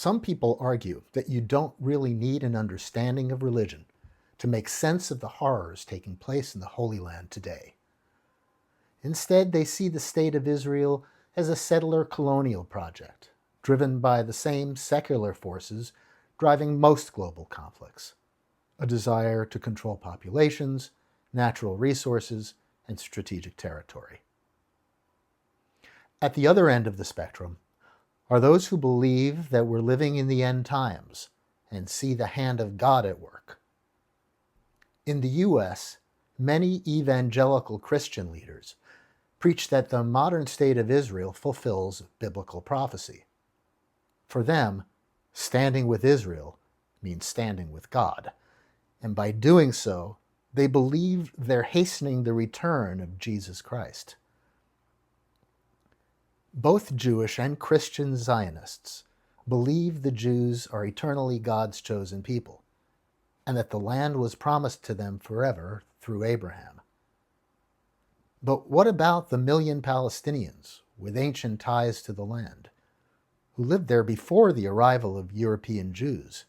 Some people argue that you don't really need an understanding of religion to make sense of the horrors taking place in the Holy Land today. Instead, they see the state of Israel as a settler colonial project, driven by the same secular forces driving most global conflicts: a desire to control populations, natural resources, and strategic territory. At the other end of the spectrum are those who believe that we're living in the end times and see the hand of God at work. In the U.S., many evangelical Christian leaders preach that the modern state of Israel fulfills biblical prophecy. For them, standing with Israel means standing with God, and by doing so, they believe they're hastening the return of Jesus Christ. Both Jewish and Christian Zionists believe the Jews are eternally God's chosen people, and that the land was promised to them forever through Abraham. But what about the million Palestinians with ancient ties to the land, who lived there before the arrival of European Jews?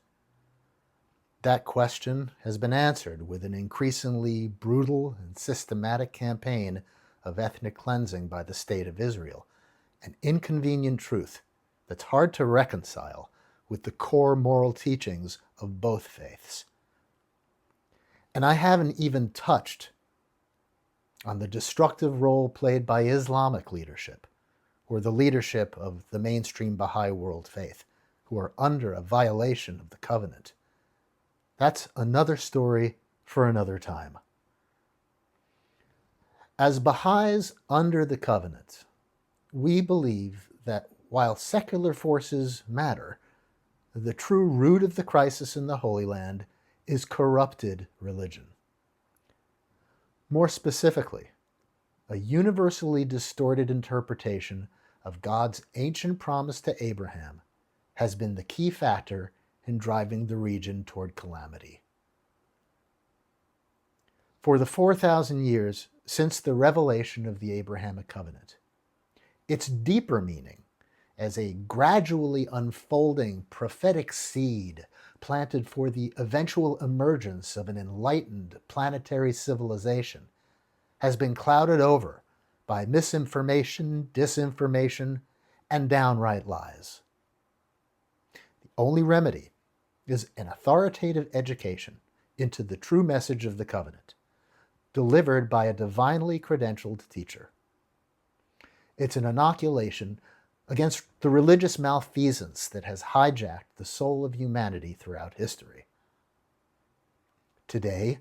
That question has been answered with an increasingly brutal and systematic campaign of ethnic cleansing by the State of Israel, an inconvenient truth that's hard to reconcile with the core moral teachings of both faiths. And I haven't even touched on the destructive role played by Islamic leadership, or the leadership of the mainstream Baha'i world faith, who are under a violation of the covenant. That's another story for another time. As Baha'is under the covenant, we believe that while secular forces matter, the true root of the crisis in the Holy Land is corrupted religion. More specifically, a universally distorted interpretation of God's ancient promise to Abraham has been the key factor in driving the region toward calamity. For the 4,000 years since the revelation of the Abrahamic Covenant, its deeper meaning as a gradually unfolding prophetic seed planted for the eventual emergence of an enlightened planetary civilization has been clouded over by misinformation, disinformation, and downright lies. The only remedy is an authoritative education into the true message of the covenant, delivered by a divinely credentialed teacher. It's an inoculation against the religious malfeasance that has hijacked the soul of humanity throughout history. Today,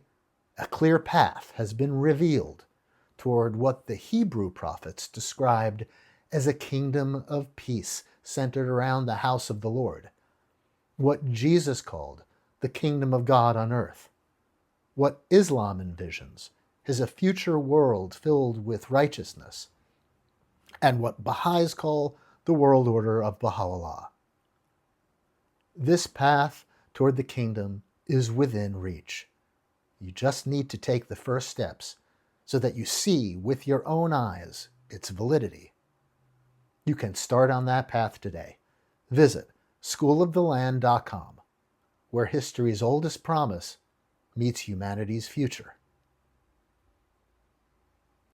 a clear path has been revealed toward what the Hebrew prophets described as a kingdom of peace centered around the house of the Lord, what Jesus called the kingdom of God on earth, what Islam envisions as a future world filled with righteousness, and what Baha'is call the world order of Baha'u'llah. This path toward the kingdom is within reach. You just need to take the first steps so that you see with your own eyes its validity. You can start on that path today. Visit schooloftheland.com, where history's oldest promise meets humanity's future.